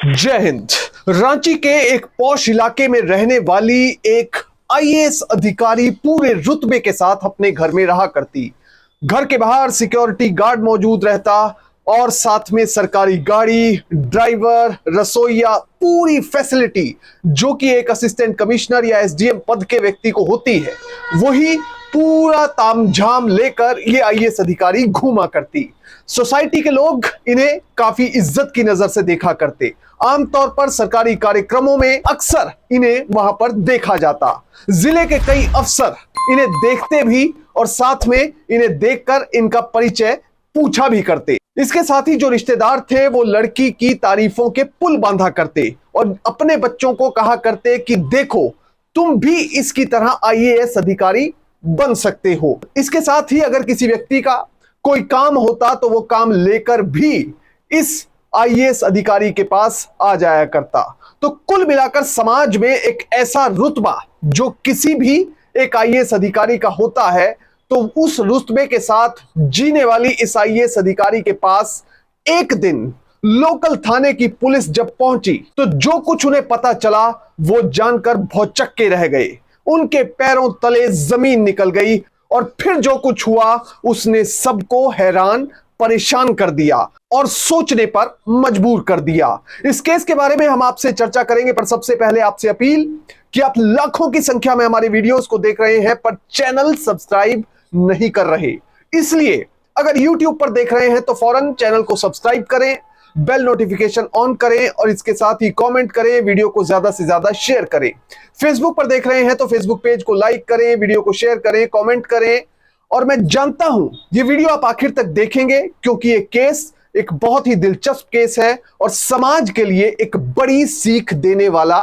जय हिंद। रांची के एक पॉश इलाके में रहने वाली एक आईएएस अधिकारी पूरे रुतबे के साथ अपने घर में रहा करती। घर के बाहर सिक्योरिटी गार्ड मौजूद रहता और साथ में सरकारी गाड़ी, ड्राइवर, रसोइया, पूरी फैसिलिटी जो कि एक असिस्टेंट कमिश्नर या एसडीएम पद के व्यक्ति को होती है, वही पूरा तामझाम लेकर ये आईएएस अधिकारी घूमा करती। सोसाइटी के लोग इन्हें काफी इज्जत की नजर से देखा करते। आमतौर पर सरकारी कार्यक्रमों में अक्सर इन्हें वहां पर देखा जाता। जिले के कई अफसर इन्हें देखते भी और साथ में इन्हें देखकर इनका परिचय पूछा भी करते। इसके साथ ही जो रिश्तेदार थे वो लड़की की तारीफों के पुल बांधा करते और अपने बच्चों को कहा करते कि देखो तुम भी इसकी तरह आईएएस अधिकारी बन सकते हो। इसके साथ ही अगर किसी व्यक्ति का कोई काम होता तो वो काम लेकर भी इस आईएएस अधिकारी के पास आ जाया करता। तो कुल मिलाकर समाज में एक ऐसा रुतबा जो किसी भी एक आईएएस अधिकारी का होता है, तो उस रुतबे के साथ जीने वाली इस आईएएस अधिकारी के पास एक दिन लोकल थाने की पुलिस जब पहुंची तो जो कुछ उन्हें पता चला वो जानकर भौचक्के रह गए। उनके पैरों तले जमीन निकल गई और फिर जो कुछ हुआ उसने सबको हैरान परेशान कर दिया और सोचने पर मजबूर कर दिया। इस केस के बारे में हम आपसे चर्चा करेंगे, पर सबसे पहले आपसे अपील कि आप लाखों की संख्या में हमारे वीडियोस को देख रहे हैं पर चैनल सब्सक्राइब नहीं कर रहे, इसलिए अगर YouTube पर देख रहे हैं तो फौरन चैनल को सब्सक्राइब करें, बेल नोटिफिकेशन ऑन करें और इसके साथ ही कमेंट करें, वीडियो को ज्यादा से ज्यादा शेयर करें। फेसबुक पर देख रहे हैं तो फेसबुक पेज को लाइक करें, वीडियो को शेयर करें, कमेंट करें। और मैं जानता हूं ये वीडियो आप आखिर तक देखेंगे क्योंकि ये केस एक बहुत ही दिलचस्प केस है और समाज के लिए एक बड़ी सीख देने वाला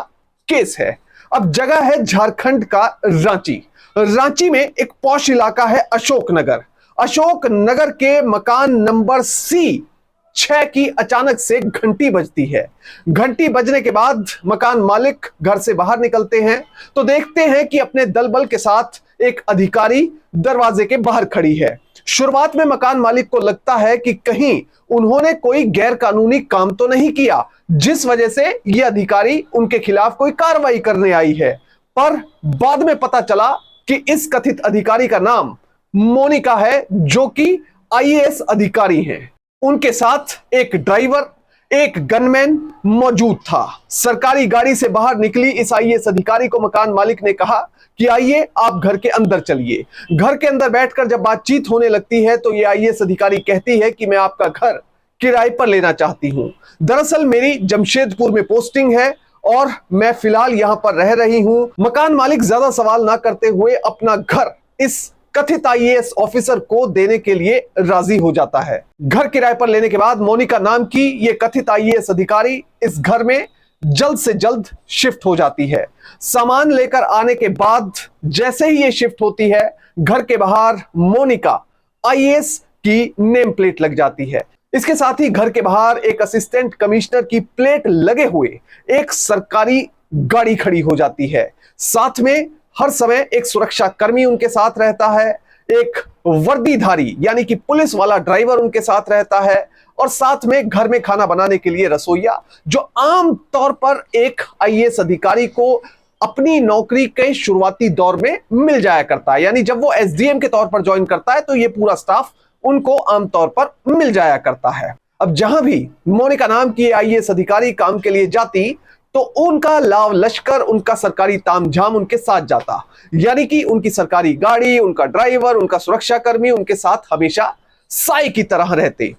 केस है। अब जगह है झारखंड का रांची। रांची में एक पॉश इलाका है अशोकनगर। अशोकनगर के मकान नंबर C6 की अचानक से घंटी बजती है। घंटी बजने के बाद मकान मालिक घर से बाहर निकलते हैं तो देखते हैं कि अपने दल बल के साथ एक अधिकारी दरवाजे के बाहर खड़ी है। शुरुआत में मकान मालिक को लगता है कि कहीं उन्होंने कोई गैर कानूनी काम तो नहीं किया जिस वजह से यह अधिकारी उनके खिलाफ कोई कार्रवाई करने आई है, पर बाद में पता चला कि इस कथित अधिकारी का नाम मोनिका है जो कि आईएएस अधिकारी हैं। उनके साथ एक ड्राइवर, एक गनमैन मौजूद था। सरकारी गाड़ी से बाहर निकली इस आईएएस अधिकारी को मकान मालिक ने कहा कि आइए आप घर के अंदर चलिए। घर के अंदर बैठकर जब बातचीत होने लगती है तो ये आईएएस अधिकारी कहती है कि मैं आपका घर किराए पर लेना चाहती हूं। दरअसल मेरी जमशेदपुर में पोस्टिंग है और मैं फिलहाल यहां पर रह रही हूं। मकान मालिक ज्यादा सवाल ना करते हुए अपना घर इस कथित आईएएस ऑफिसर को देने के लिए राजी हो जाता है। घर किराए पर लेने के बाद मोनिका नाम की ये कथित आईएएस अधिकारी इस घर में जल्द से जल्द शिफ्ट हो जाती है। सामान लेकर आने के बाद जैसे ही ये शिफ्ट होती है, घर के बाहर मोनिका आईएएस की नेम प्लेट लग जाती है। इसके साथ ही घर के बाहर एक असिस्टेंट कमिश्नर की प्लेट लगे हुए एक सरकारी गाड़ी खड़ी हो जाती है। साथ में हर समय एक सुरक्षा कर्मी उनके साथ रहता है, एक वर्दीधारी यानी कि पुलिस वाला ड्राइवर उनके साथ रहता है और साथ में घर में खाना बनाने के लिए रसोइया, जो आम तौर पर एक आईएएस अधिकारी को अपनी नौकरी के शुरुआती दौर में मिल जाया करता है। यानी जब वो एसडीएम के तौर पर ज्वाइन करता है तो ये पूरा स्टाफ उनको आमतौर पर मिल जाया करता है। अब जहां भी मोनिका नाम की आईएएस अधिकारी काम के लिए जाती तो उनका लाव लश्कर, उनका सरकारी तामझाम उनके साथ जाता। यानी कि उनकी सरकारी गाड़ी, उनका ड्राइवर, उनका सुरक्षा कर्मी उनके साथ हमेशा साए की तरह रहते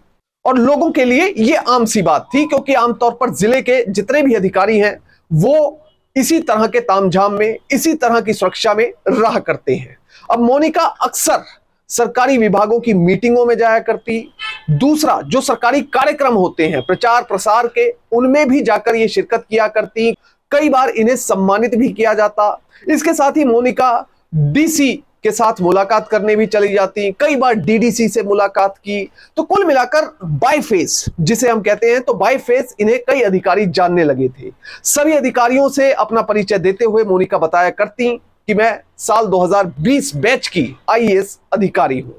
और लोगों के लिए यह आम सी बात थी क्योंकि आमतौर पर जिले के जितने भी अधिकारी हैं वो इसी तरह के तामझाम में, इसी तरह की सुरक्षा में रहा करते हैं। अब मोनिका अक्सर सरकारी विभागों की मीटिंगों में जाया करती। दूसरा, जो सरकारी कार्यक्रम होते हैं प्रचार प्रसार के, उनमें भी जाकर ये शिरकत किया करती। कई बार इन्हें सम्मानित भी किया जाता। इसके साथ ही मोनिका डीसी के साथ मुलाकात करने भी चली जाती, कई बार डीडीसी से मुलाकात की। तो कुल मिलाकर बाय फेस जिसे हम कहते हैं, तो बाय फेस इन्हें कई अधिकारी जानने लगे थे। सभी अधिकारियों से अपना परिचय देते हुए मोनिका बताया करती कि मैं साल 2020 बैच की आईएएस अधिकारी हूं।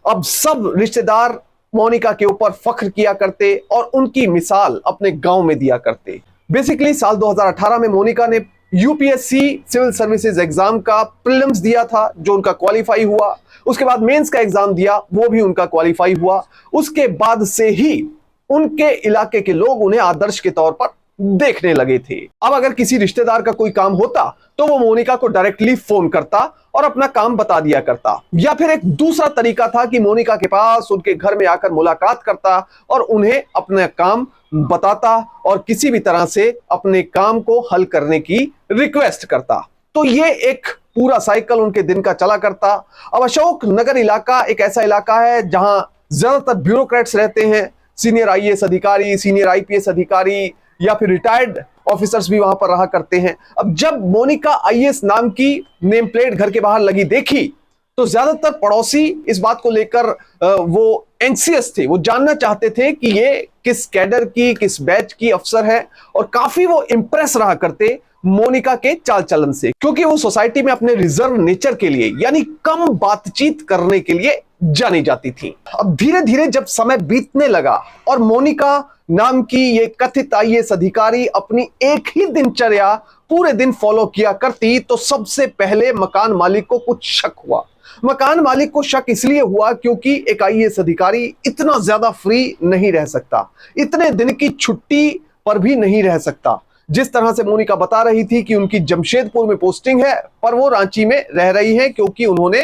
अब सब रिश्तेदार मोनिका के ऊपर फख्र किया करते और उनकी मिसाल अपने गांव में दिया करते। बेसिकली साल 2018 में मोनिका ने यूपीएससी सिविल सर्विसेज एग्जाम का प्रीलिम्स दिया था, जो उनका क्वालिफाई हुआ। उसके बाद मेंस का एग्जाम दिया, वो भी उनका क्वालिफाई हुआ। उसके बाद से ही उनके इलाके के लोग उन्हें आदर्श के तौर पर देखने लगे थे। अब अगर किसी रिश्तेदार का कोई काम होता तो वो मोनिका को डायरेक्टली फोन करता और अपना काम बता दिया करता, या फिर एक दूसरा तरीका था कि मोनिका के पास उनके घर में आकर मुलाकात करता और उन्हें अपना काम बताता और किसी भी तरह से अपने काम को हल करने की रिक्वेस्ट करता। तो ये एक पूरा साइकिल उनके दिन का चला करता। अब अशोक नगर इलाका एक ऐसा इलाका है जहां ज्यादातर ब्यूरोक्रेट्स रहते हैं, सीनियर आईएएस अधिकारी, सीनियर आईपीएस अधिकारी या फिर रिटायर्ड ऑफिसर्स भी वहां पर रहा करते हैं। अब जब मोनिका आईएएस नाम की नेम प्लेट घर के बाहर लगी देखी तो ज्यादातर पड़ोसी इस बात को लेकर वो एंक्सियस थे, वो जानना चाहते थे कि ये किस कैडर की, किस बैच की अफसर है, और काफी वो इंप्रेस रहा करते मोनिका के चाल चलन से, क्योंकि वो सोसाइटी में अपने रिजर्व नेचर के लिए यानी कम बातचीत करने के लिए जानी जाती थी। अब धीरे धीरे जब समय बीतने लगा और मोनिका नाम की ये कथित आईएएस अधिकारी अपनी एक ही दिनचर्या पूरे दिन फॉलो किया करती, तो सबसे पहले मकान मालिक को कुछ शक हुआ। मकान मालिक को शक इसलिए हुआ क्योंकि एक आईएएस अधिकारी इतना ज्यादा फ्री नहीं रह सकता, इतने दिन की छुट्टी पर भी नहीं रह सकता। जिस तरह से मोनिका बता रही थी कि उनकी जमशेदपुर में पोस्टिंग है पर वो रांची में रह रही है क्योंकि उन्होंने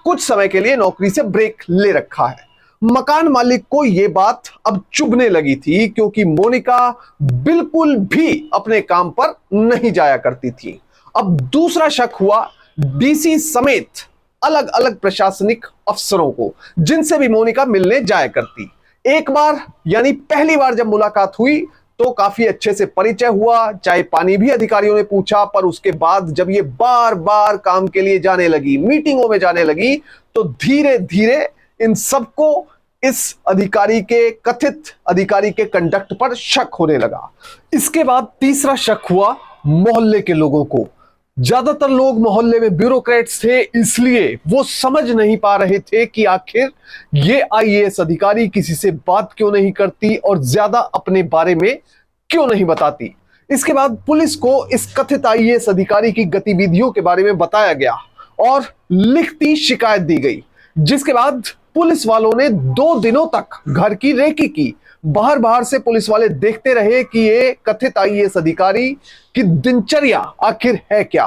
कुछ समय के लिए नौकरी से ब्रेक ले रखा है। मकान मालिक को यह बात अब चुभने लगी थी क्योंकि मोनिका बिल्कुल भी अपने काम पर नहीं जाया करती थी। अब दूसरा शक हुआ डीसी समेत अलग अलग प्रशासनिक अफसरों को, जिनसे भी मोनिका मिलने जाया करती। एक बार यानी पहली बार जब मुलाकात हुई तो काफी अच्छे से परिचय हुआ, चाय पानी भी अधिकारियों ने पूछा, पर उसके बाद जब ये बार बार काम के लिए जाने लगी, मीटिंगों में जाने लगी, तो धीरे धीरे इन सबको इस अधिकारी के, कथित अधिकारी के कंडक्ट पर शक होने लगा। इसके बाद तीसरा शक हुआ मोहल्ले के लोगों को। ज्यादातर लोग मोहल्ले में ब्यूरोक्रेट्स थे, इसलिए वो समझ नहीं पा रहे थे कि आखिर ये आईएएस अधिकारी किसी से बात क्यों नहीं करती और ज्यादा अपने बारे में क्यों नहीं बताती। इसके बाद पुलिस को इस कथित आईएएस अधिकारी की गतिविधियों के बारे में बताया गया और लिखती शिकायत दी गई, जिसके बाद पुलिस वालों ने 2 दिनों तक घर की रेकी की। बाहर बाहर से पुलिस वाले देखते रहे कि ये कथित आईएएस अधिकारी की दिनचर्या आखिर है क्या।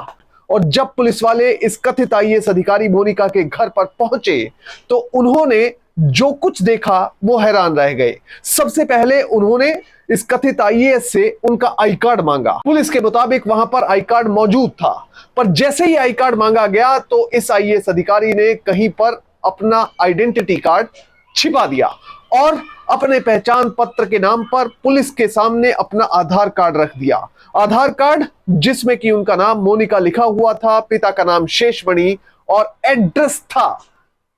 और जब पुलिस वाले इस कथित आईएएस अधिकारी मोनिका के घर पर पहुंचे तो उन्होंने जो कुछ देखा वो हैरान रह गए। सबसे पहले उन्होंने इस कथित आईएएस से उनका आई कार्ड मांगा। पुलिस के मुताबिक वहां पर आई कार्ड मौजूद था, पर जैसे ही आई कार्ड मांगा गया तो इस आईएएस अधिकारी ने कहीं पर अपना आइडेंटिटी कार्ड छिपा दिया और अपने पहचान पत्र के नाम पर पुलिस के सामने अपना आधार कार्ड रख दिया। आधार कार्ड जिसमें कि उनका नाम मोनिका लिखा हुआ था, पिता का नाम शेषमणि और एड्रेस था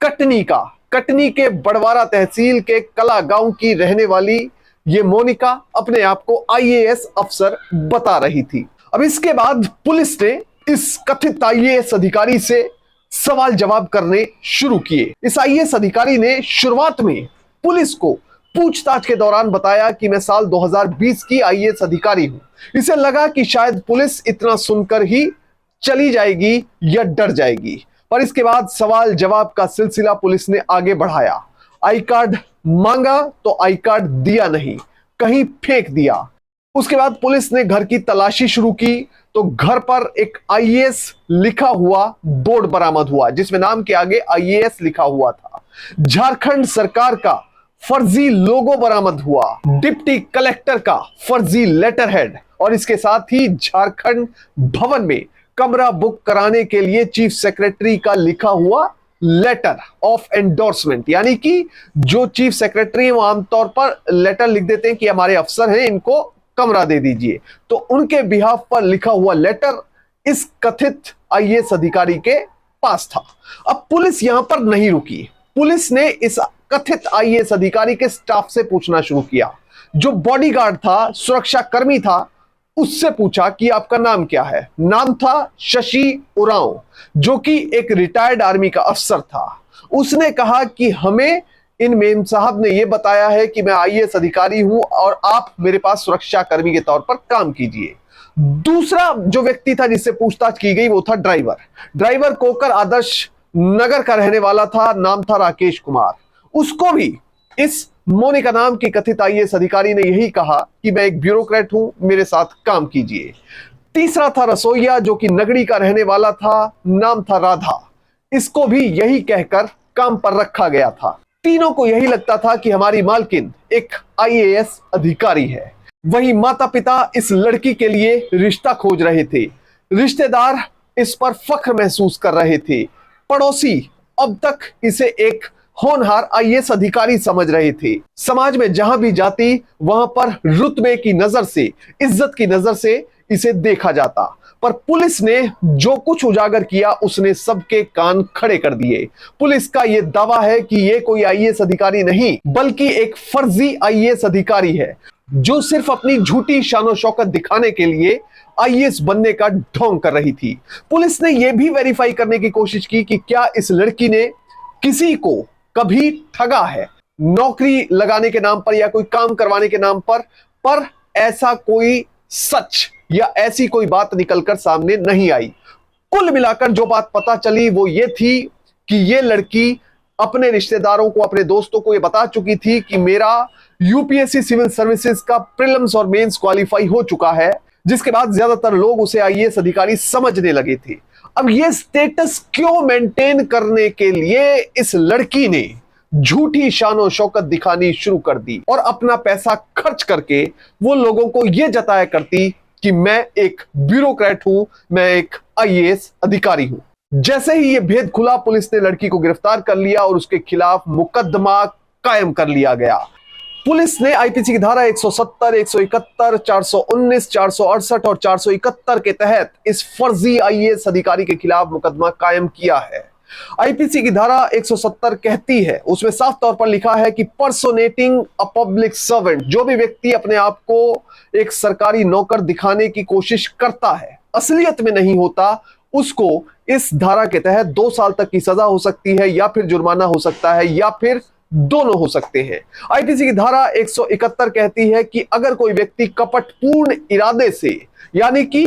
कटनी का। कटनी के बड़वारा तहसील के कला गांव की रहने वाली ये मोनिका अपने आप को आईएएस अफसर बता रही थी। अब इसके बाद पुलिस ने इस कथित आईएएस अधिकारी से सवाल जवाब करने शुरू किए। इस आईएएस अधिकारी ने शुरुआत में पुलिस को पूछताछ के दौरान बताया कि मैं साल 2020 की आईएएस अधिकारी हूं। इसे लगा कि शायद पुलिस इतना सुनकर ही चली जाएगी या डर जाएगी, पर इसके बाद सवाल जवाब का सिलसिला पुलिस ने आगे बढ़ाया। आई कार्ड मांगा तो आई कार्ड दिया नहीं, कहीं फेंक दिया। उसके बाद पुलिस ने घर की तलाशी शुरू की तो घर पर एक आईएएस लिखा हुआ बोर्ड बरामद हुआ, जिसमें नाम के आगे आईएएस लिखा हुआ था। झारखंड सरकार का फर्जी लोगो बरामद हुआ, डिप्टी कलेक्टर का फर्जी लेटर हेड, और इसके साथ ही झारखंड भवन में कमरा बुक कराने के लिए चीफ सेक्रेटरी का लिखा हुआ लेटर ऑफ एंडोर्समेंट, यानी कि जो चीफ सेक्रेटरी है वो आमतौर पर लेटर लिख देते हैं कि हमारे अफसर हैं, इनको कमरा दे दीजिए, तो उनके बिहाफ पर लिखा हुआ लेटर इस कथित आईएएस अधिकारी के पास था। अब पुलिस यहां पर नहीं रुकी, पुलिस ने इस कथित आईएएस अधिकारी के स्टाफ से पूछना शुरू किया। जो बॉडीगार्ड था, सुरक्षा कर्मी था, उससे पूछा कि आपका नाम क्या है। नाम था शशि उरांव, जो कि एक रिटायर्ड आर्मी का अफसर था। उसने कहा कि हमें इन मेम साहब ने यह बताया है कि मैं आईएएस अधिकारी हूं और आप मेरे पास सुरक्षा कर्मी के तौर पर काम कीजिए। दूसरा जो व्यक्ति था जिससे पूछताछ की गई वो था ड्राइवर कोकर आदर्श नगर का रहने वाला था, नाम था राकेश कुमार। उसको भी इस मोनिका नाम की कथित आईएएस अधिकारी ने यही कहा कि मैं एक ब्यूरोक्रेट हूं, मेरे साथ काम कीजिए। तीसरा था रसोइया जो कि नगड़ी का रहने वाला था, नाम था राधा। इसको भी यही कहकर काम पर रखा गया था। तीनों को यही लगता था कि हमारी मालकिन एक आईएएस अधिकारी है। वहीं माता पिता इस लड़की के लिए रिश्ता खोज रहे थे, रिश्तेदार इस पर फख्र महसूस कर रहे थे, पड़ोसी अब तक इसे एक होनहार आईएएस अधिकारी समझ रहे थे। समाज में जहां भी जाती वहां पर रुतबे की नजर से, इज्जत की नजर से इसे देखा जाता। पर पुलिस ने जो कुछ उजागर किया उसने सबके कान खड़े कर दिए। पुलिस का यह दावा है कि यह कोई आईएएस अधिकारी नहीं बल्कि एक फर्जी आईएएस अधिकारी है जो सिर्फ अपनी झूठी शानो शौकत दिखाने के लिए आईएएस बनने का ढोंग कर रही थी। पुलिस ने यह भी वेरीफाई करने की कोशिश की कि क्या इस लड़की ने किसी को कभी ठगा है, नौकरी लगाने के नाम पर या कोई काम करवाने के नाम पर ऐसा कोई सच या ऐसी कोई बात निकलकर सामने नहीं आई। कुल मिलाकर जो बात पता चली वो ये थी कि ये लड़की अपने रिश्तेदारों को, अपने दोस्तों को ये बता चुकी थी कि मेरा यूपीएससी सिविल सर्विसेज का प्रीलिम्स और मेंस क्वालिफाई हो चुका है, जिसके बाद ज्यादातर लोग उसे आईएएस अधिकारी समझने लगे थे। अब ये स्टेटस क्यों मेंटेन करने के लिए इस लड़की ने झूठी शानो शौकत दिखानी शुरू कर दी और अपना पैसा खर्च करके वो लोगों को यह जताया करती कि मैं एक ब्यूरोक्रेट हूं, मैं एक आईएएस अधिकारी हूं। जैसे ही यह भेद खुला, पुलिस ने लड़की को गिरफ्तार कर लिया और उसके खिलाफ मुकदमा कायम कर लिया गया। पुलिस ने आईपीसी की धारा 170, 171, 419, 468 और 471 के तहत इस फर्जी आईएएस अधिकारी के खिलाफ मुकदमा कायम किया है। आईपीसी की धारा 170 कहती है, उसमें साफ तौर पर लिखा है कि पर्सोनेटिंग अ पब्लिक सर्वेंट, जो भी व्यक्ति अपने आप को एक सरकारी नौकर दिखाने की कोशिश करता है, असलियत में नहीं होता, उसको इस धारा के तहत 2 साल तक की सजा हो सकती है या फिर जुर्माना हो सकता है या फिर दोनों हो सकते हैं। आईपीसी की धारा 171 कहती है कि अगर कोई व्यक्ति कपटपूर्ण इरादे से, यानी कि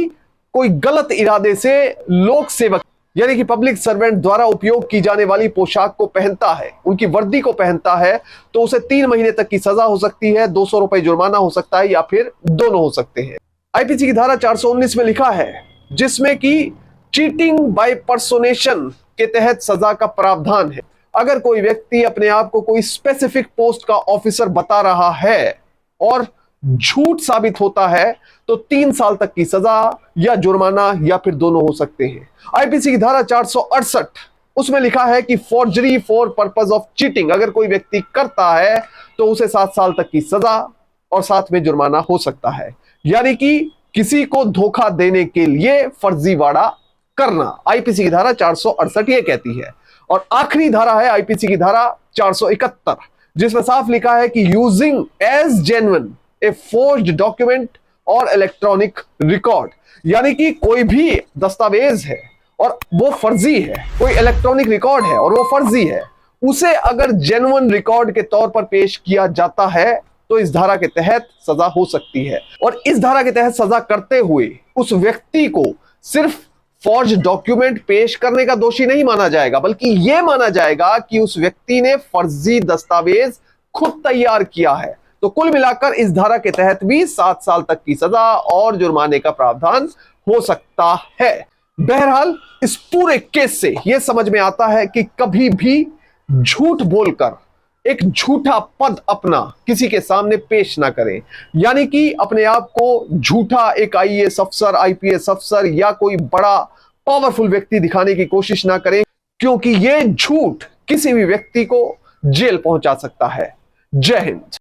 कोई गलत इरादे से लोक सेवक यानी कि पब्लिक सर्वेंट द्वारा उपयोग की जाने वाली पोशाक को पहनता है, उनकी वर्दी को पहनता है, तो उसे 3 महीने तक की सजा हो सकती है, 200 रुपए जुर्माना हो सकता है या फिर दोनों हो सकते हैं। आईपीसी की धारा 419 में लिखा है, जिसमें कि चीटिंग बाय पर्सोनेशन के तहत सजा का प्रावधान है। अगर कोई व्यक्ति अपने आप को कोई स्पेसिफिक पोस्ट का ऑफिसर बता रहा है और झूठ साबित होता है तो 3 साल तक की सजा या जुर्माना या फिर दोनों हो सकते हैं। आईपीसी की धारा 468, उसमें लिखा है कि forgery for purpose of cheating अगर कोई व्यक्ति करता है तो उसे 7 साल तक की सजा और साथ में जुर्माना हो सकता है। यानी कि किसी को धोखा देने के लिए फर्जीवाड़ा करना, आईपीसी की धारा 468 ये कहती है। और आखिरी धारा है आईपीसी की धारा 471, जिसमें साफ लिखा है कि यूजिंग एज जेन्युइन ए फोर्ज्ड डॉक्यूमेंट और इलेक्ट्रॉनिक रिकॉर्ड, यानी कि कोई भी दस्तावेज है और वो फर्जी है, कोई इलेक्ट्रॉनिक रिकॉर्ड है और वो फर्जी है, उसे अगर जेन्युइन रिकॉर्ड के तौर पर पेश किया जाता है तो इस धारा के तहत सजा हो सकती है। और इस धारा के तहत सजा करते हुए उस व्यक्ति को सिर्फ फॉर्ज डॉक्यूमेंट पेश करने का दोषी नहीं माना जाएगा, बल्कि यह माना जाएगा कि उस व्यक्ति ने फर्जी दस्तावेज खुद तैयार किया है। तो कुल मिलाकर इस धारा के तहत भी 7 साल तक की सजा और जुर्माने का प्रावधान हो सकता है। बहरहाल इस पूरे केस से यह समझ में आता है कि कभी भी झूठ बोलकर एक झूठा पद अपना किसी के सामने पेश ना करें, यानी कि अपने आप को झूठा एक आईएएस अफसर, आईपीएस अफसर या कोई बड़ा पावरफुल व्यक्ति दिखाने की कोशिश ना करें, क्योंकि यह झूठ किसी भी व्यक्ति को जेल पहुंचा सकता है। जय हिंद।